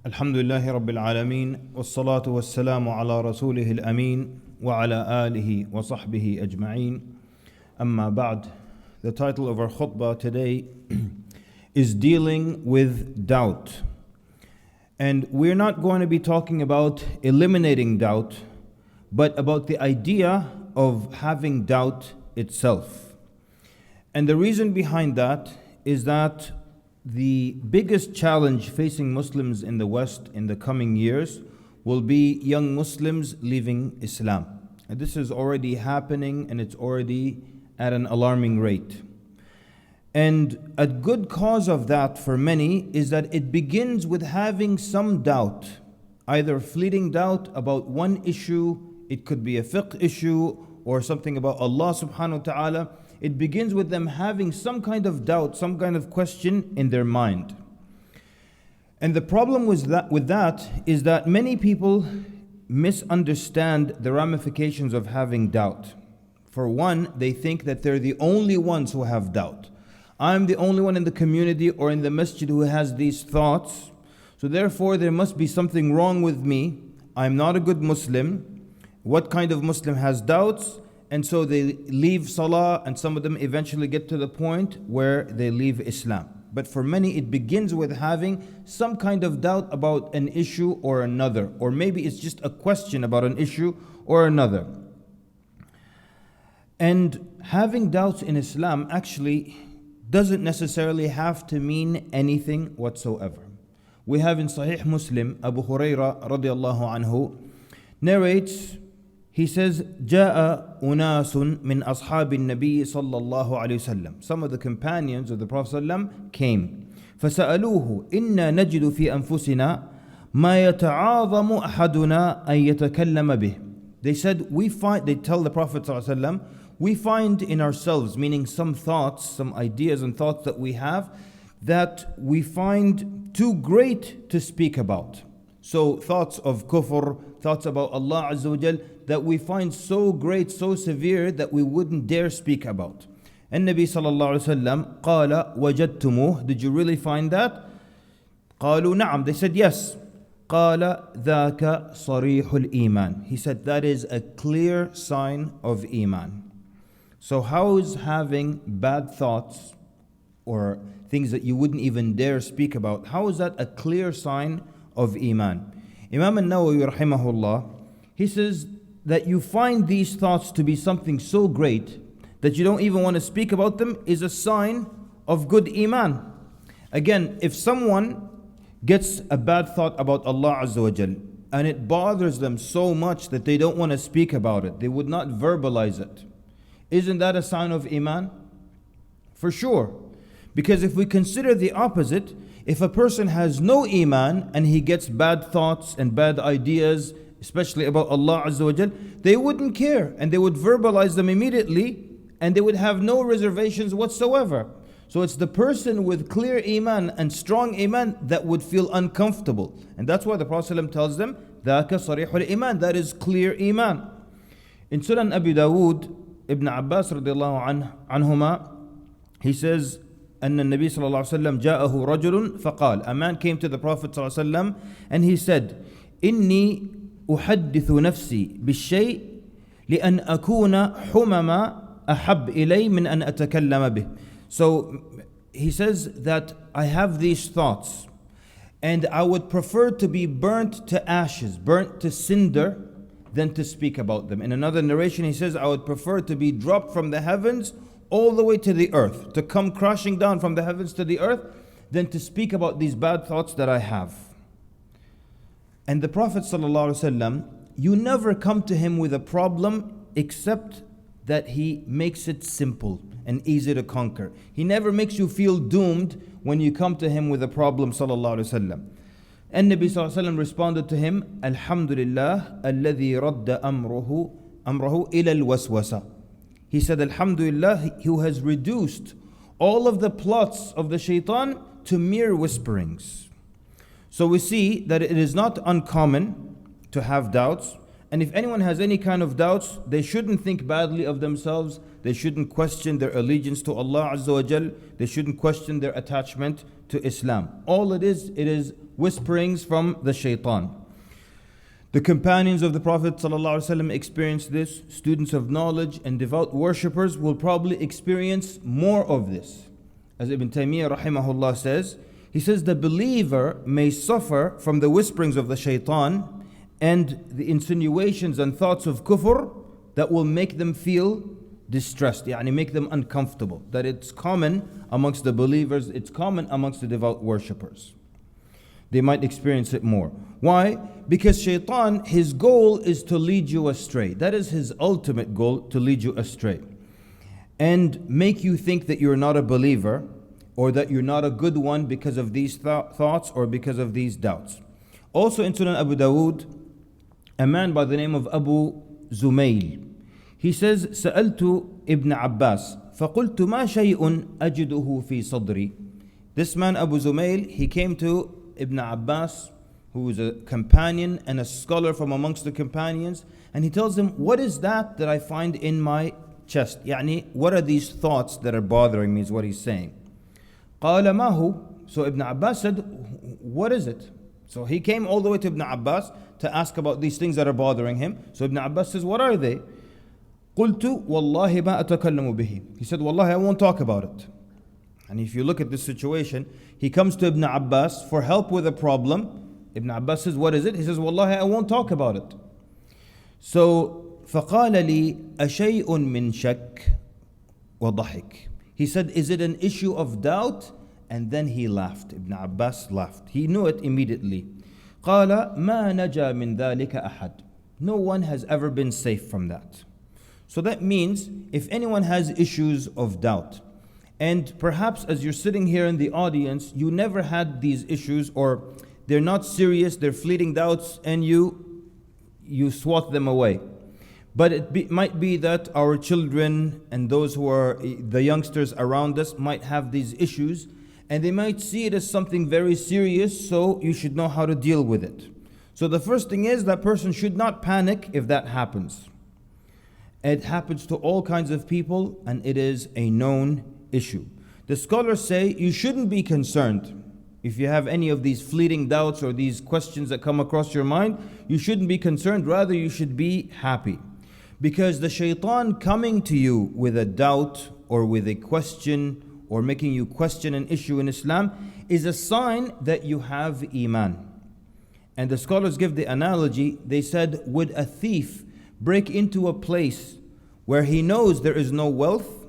Alhamdulillahi Rabbil Alameen, wassalatu wassalamu ala rasulih al-ameen, wa ala alihi wa sahbihi ajma'een. Amma ba'd. The title of our khutbah today is Dealing with Doubt. And we're not going to be talking about eliminating doubt, but about the idea of having doubt itself. And the reason behind that is that the biggest challenge facing Muslims in the West in the coming years will be young Muslims leaving Islam. And this is already happening, and it's already at an alarming rate. And a good cause of that for many is that it begins with having some doubt, either fleeting doubt about one issue. It could be a fiqh issue or something about Allah subhanahu wa ta'ala. It begins with them having some kind of doubt, some kind of question in their mind. And the problem with that is that many people misunderstand the ramifications of having doubt. For one, they think that they're the only ones who have doubt. I'm the only one in the community or in the masjid who has these thoughts. So therefore, there must be something wrong with me. I'm not a good Muslim. What kind of Muslim has doubts? And so they leave Salah, and some of them eventually get to the point where they leave Islam. But for many, it begins with having some kind of doubt about an issue or another. Or maybe it's just a question about an issue or another. And having doubts in Islam actually doesn't necessarily have to mean anything whatsoever. We have in Sahih Muslim, Abu Hurairah radiallahu anhu narrates, he says, جاء أناس من أصحاب النبي صلى الله عليه وسلم. Some of the companions of the Prophet ﷺ came. فسألوه إنا نجد في أنفسنا ما يتعاظم أحدنا أن يتكلم به. They said, they tell the Prophet ﷺ, we find in ourselves, meaning some thoughts, some ideas and thoughts that we have, that we find too great to speak about. So thoughts of kufr, thoughts about Allah Azza wa Jal, that we find so great, so severe that we wouldn't dare speak about. And Nabi sallallahu alayhi wa sallam, قال وجدتموه, did you really find that? قالوا نعم, they said yes. قال ذاك صريح الإيمان. He said that is a clear sign of Iman. So how is having bad thoughts or things that you wouldn't even dare speak about, how is that a clear sign of Iman? Imam al-Nawawi rahimahullah, he says that you find these thoughts to be something so great that you don't even want to speak about them is a sign of good Iman. Again, if someone gets a bad thought about Allah Azza wa Jal and it bothers them so much that they don't want to speak about it, they would not verbalize it, isn't that a sign of Iman? For sure. Because if we consider the opposite, if a person has no Iman and he gets bad thoughts and bad ideas, especially about Allah Azza wa Jal, they wouldn't care and they would verbalize them immediately and they would have no reservations whatsoever. So it's the person with clear Iman and strong Iman that would feel uncomfortable. And that's why the Prophet ﷺ tells them, ذَاكَ صَرِيحُ الْإِيمَانِ, that is clear Iman. In Sunan Abi Dawood, Ibn Abbas radiallahu anhuma, he says, أن النبي صلى الله عليه وسلم جاءه رجل فقال, a man came to the Prophet صلى الله عليه وسلم and he said, إني أحدث نفسي بالشيء لأن أكون حمما أحب إلي من أن أتكلم به. So he says that I have these thoughts and I would prefer to be burnt to ashes, burnt to cinder, than to speak about them. In another narration he says, I would prefer to be dropped from the heavens all the way to the earth, to come crashing down from the heavens to the earth, than to speak about these bad thoughts that I have. And the Prophet ﷺ, you never come to him with a problem except that he makes it simple and easy to conquer. He never makes you feel doomed when you come to him with a problem, ﷺ. And Nabi ﷺ responded to him, Alhamdulillah, alladhi radda amruhu ila al-waswasa. He said, Alhamdulillah, who has reduced all of the plots of the shaitan to mere whisperings. So we see that it is not uncommon to have doubts, And if anyone has any kind of doubts, they shouldn't think badly of themselves. They shouldn't question their allegiance to Allah Azza wa Jal. They shouldn't question their attachment to Islam. All it is whisperings from the shaitan. The companions of the Prophet ﷺ experienced this. Students of knowledge and devout worshippers will probably experience more of this. As Ibn Taymiyyah rahimahullah says, he says the believer may suffer from the whisperings of the shaitan and the insinuations and thoughts of kufr that will make them feel distressed, make them uncomfortable. That it's common amongst the believers, it's common amongst the devout worshippers. They might experience it more. Why? Because shaitan, his goal is to lead you astray. That is his ultimate goal, to lead you astray. And make you think that you're not a believer or that you're not a good one because of these thoughts or because of these doubts. Also in Sunan Abu Dawood, a man by the name of Abu Zumayl, he says, سألت ابن عباس فقلت ما شيء أجده في صدري. This man Abu Zumayl, he came to Ibn Abbas, who is a companion and a scholar from amongst the companions, and he tells him, what is that I find in my chest? What are these thoughts that are bothering me, is what he's saying. قال ما هو? So Ibn Abbas said, what is it? So he came all the way to Ibn Abbas to ask about these things that are bothering him. So Ibn Abbas says, what are they? قلت والله ما أتكلم به. He said, Wallahi, I won't talk about it. And if you look at this situation, he comes to Ibn Abbas for help with a problem. Ibn Abbas says, what is it? He says, Wallahi, I won't talk about it. So فقال لي أشيء من شك وضحك. He said, is it an issue of doubt? And then he laughed. Ibn Abbas laughed. He knew it immediately. قال ما نجا من ذلك أحد. No one has ever been safe from that. So that means if anyone has issues of doubt, and perhaps as you're sitting here in the audience, you never had these issues, or they're not serious, they're fleeting doubts, and you swat them away. But it might be that our children and those who are the youngsters around us might have these issues, and they might see it as something very serious, so you should know how to deal with it. So the first thing is, that person should not panic if that happens. It happens to all kinds of people, and it is a known issue. The scholars say you shouldn't be concerned. If you have any of these fleeting doubts or these questions that come across your mind, you shouldn't be concerned. Rather, you should be happy. Because the shaitan coming to you with a doubt or with a question or making you question an issue in Islam is a sign that you have iman. And the scholars give the analogy. They said, would a thief break into a place where he knows there is no wealth,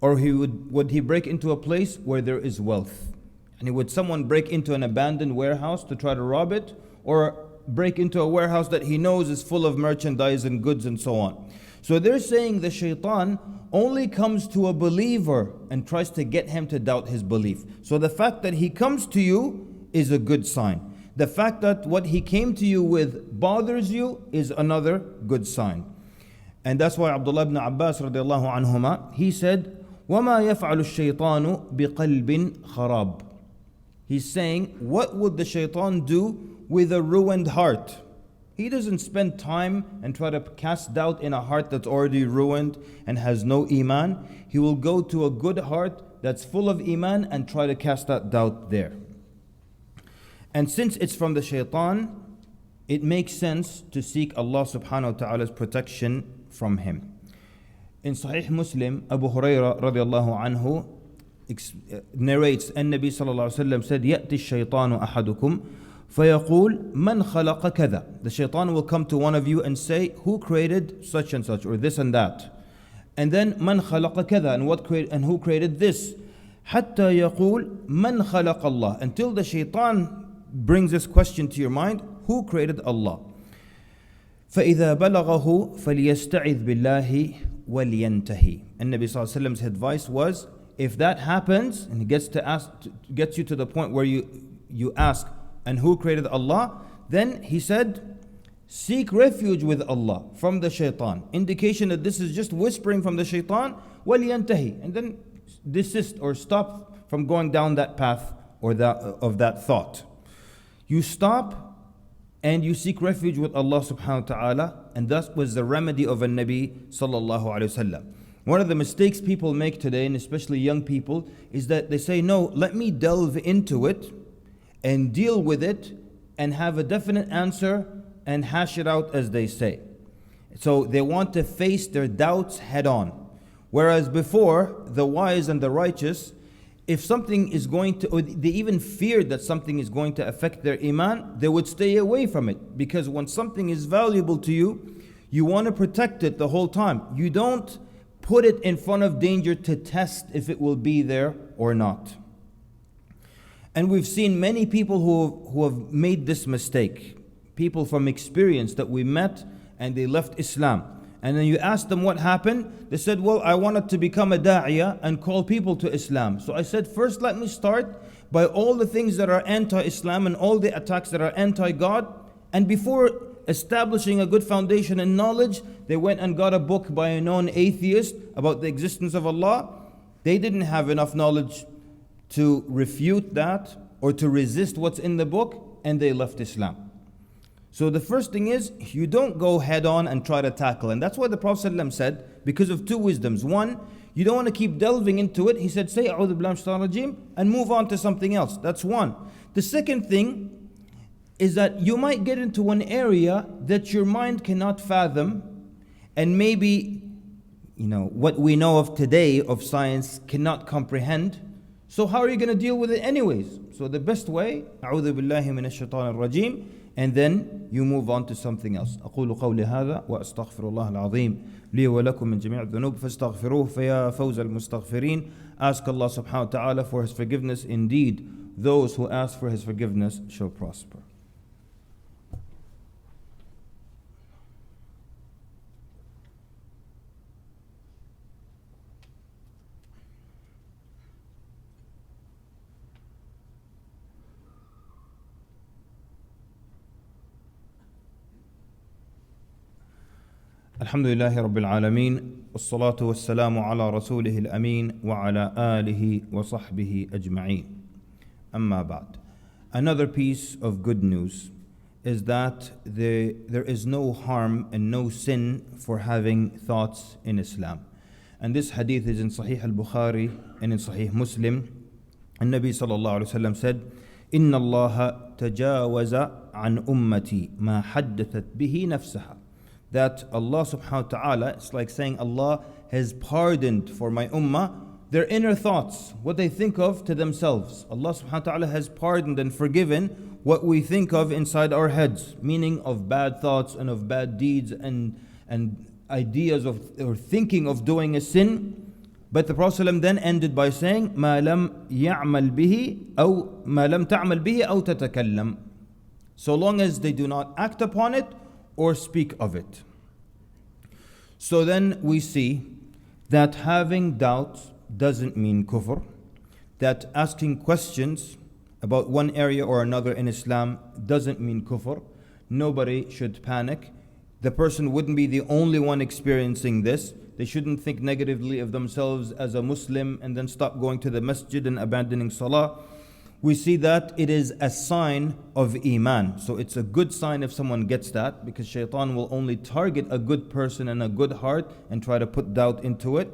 or would he break into a place where there is wealth? And would someone break into an abandoned warehouse to try to rob it, or break into a warehouse that he knows is full of merchandise and goods and so on? So they're saying the shaitan only comes to a believer and tries to get him to doubt his belief. So the fact that he comes to you is a good sign. The fact that what he came to you with bothers you is another good sign. And that's why Abdullah ibn Abbas radiallahu anhuma, he said, وَمَا يَفْعَلُ الشَّيْطَانُ بِقَلْبٍ خَرَابٍ. He's saying, what would the shaitan do with a ruined heart? He doesn't spend time and try to cast doubt in a heart that's already ruined and has no iman. He will go to a good heart that's full of iman and try to cast that doubt there. And since it's from the shaitan, it makes sense to seek Allah subhanahu wa ta'ala's protection from him. In Sahih Muslim, Abu Hurairah radiallahu anhu narrates, and Nabi sallallahu alayhi wa sallam said, يَأْتِ الشَّيْطَانُ أَحَدُكُمْ فَيَقُولُ مَنْ خَلَقَ كَذَا. The shaitan will come to one of you and say, who created such and such, or this and that? And then, مَنْ خَلَقَ كَذَا, and who created this? حَتَّى يَقُولُ مَنْ خَلَقَ اللَّهِ. Until the shaitan brings this question to your mind, who created Allah? فَإِذَا بَلَغَهُ فَلْيَسْتَعِذْ بِاللَّهِ وَلْيَنْتَهِ. And Nabi sallallahu alayhi wa sallam's advice was, if that happens and he gets you to the point where you ask, and who created Allah? Then he said, seek refuge with Allah from the shaitan. Indication that this is just whispering from the shaitan. وَلْيَنْتَهِ. And then desist or stop from going down that path or of that thought. You stop and you seek refuge with Allah subhanahu wa ta'ala, and that was the remedy of a Nabi sallallahu alayhi wasallam. One of the mistakes people make today, and especially young people, is that they say, no, let me delve into it and deal with it and have a definite answer and hash it out, as they say. So they want to face their doubts head on. Whereas before, the wise and the righteous, if something is going to, or they even feared that something is going to affect their iman, they would stay away from it. Because when something is valuable to you, you want to protect it the whole time. You don't put it in front of danger to test if it will be there or not. And we've seen many people who have made this mistake. People from experience that we met and they left Islam. And then you ask them what happened. They said, well, I wanted to become a da'iyah and call people to Islam. So I said, first let me start by all the things that are anti-Islam and all the attacks that are anti-God. And before establishing a good foundation in knowledge, they went and got a book by a known atheist about the existence of Allah. They didn't have enough knowledge to refute that or to resist what's in the book, and they left Islam. So the first thing is, you don't go head on and try to tackle. And that's why the Prophet ﷺ said, because of two wisdoms. One, you don't want to keep delving into it. He said, say, A'udhu billahi minash shaitanir rajeem, and move on to something else. That's one. The second thing is that you might get into an area that your mind cannot fathom, and maybe, what we know of today of science cannot comprehend. So how are you going to deal with it anyways? So the best way, A'udhu billahi minash shaitanir rajeem, and then you move on to something else. أقول قولي هذا وأستغفر الله العظيم لي ولكم من جميع الذنوب فاستغفروه فيا فوز المستغفرين. Ask Allah subhanahu wa ta'ala for His forgiveness. Indeed, those who ask for His forgiveness shall prosper. الحمد لله رب العالمين والصلاة والسلام على رسوله الأمين وعلى آله وصحبه أجمعين. أما بعد. Another piece of good news is that there is no harm and no sin for having thoughts in Islam. And this hadith is in Sahih al-Bukhari and in Sahih Muslim. And Nabi sallallahu alayhi wa sallam said, إن الله تجاوز عن أمتي ما حدثت به نفسها. That Allah subhanahu wa ta'ala, it's like saying Allah has pardoned for my ummah their inner thoughts, what they think of to themselves. Allah subhanahu wa ta'ala has pardoned and forgiven what we think of inside our heads, meaning of bad thoughts and of bad deeds and ideas of or thinking of doing a sin. But the Prophet ﷺ then ended by saying, ما لم يعمل به أو ما لم تعمل به أو تتكلم. So long as they do not act upon it or speak of it. So then we see that having doubts doesn't mean kufr, that asking questions about one area or another in Islam doesn't mean kufr. Nobody should panic. The person wouldn't be the only one experiencing this. They shouldn't think negatively of themselves as a Muslim and then stop going to the masjid and abandoning salah. We see that it is a sign of iman. So it's a good sign if someone gets that, because shaitan will only target a good person and a good heart and try to put doubt into it.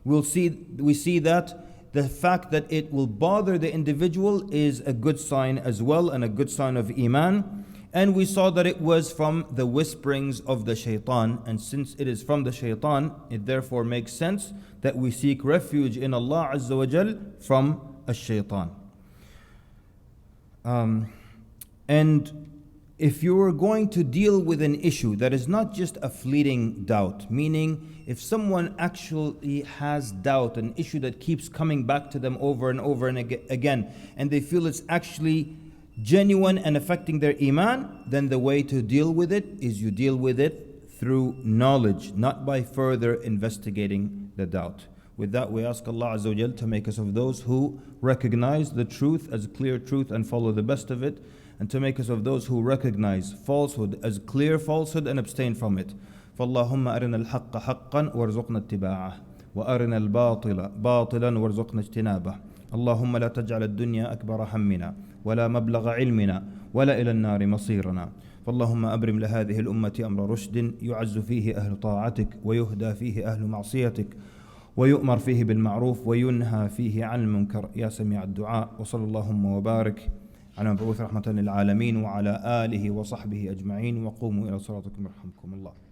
We see that the fact that it will bother the individual is a good sign as well, and a good sign of iman. And we saw that it was from the whisperings of the shaitan. And since it is from the shaitan, it therefore makes sense that we seek refuge in Allah Azza wa Jal from a shaitan. And if you are going to deal with an issue that is not just a fleeting doubt, meaning if someone actually has doubt, an issue that keeps coming back to them over and over and again, and they feel it's actually genuine and affecting their iman, then the way to deal with it is you deal with it through knowledge, not by further investigating the doubt. With that, we ask Allah Azza wa Jal to make us of those who recognize the truth as clear truth and follow the best of it, and to make us of those who recognize falsehood as clear falsehood and abstain from it. فَاللَّهُمَّ أَرِنَا الْحَقَّ حَقًّا وَارْزُقْنَا اتِّبَاعَهُ وَأَرِنَا الْبَاطِلَ بَاطِلًا وَارْزُقْنَا اجْتِنَابَهُ اللهم لا تجعل الدنيا أكبر همنا ولا مبلغ علمنا ولا إلى النار مصيرنا فاللهم أبرم لهذه الأمة أمر رشد يعز فيه أهل طاعتك ويهدى فيه أهل معصيتك ويؤمر فيه بالمعروف وينهى فيه عن المنكر يا سميع الدعاء. وصلى اللهم وبارك على مبعوث رحمة للعالمين وعلى آله وصحبه أجمعين، وقوموا إلى صلاتكم يرحمكم الله.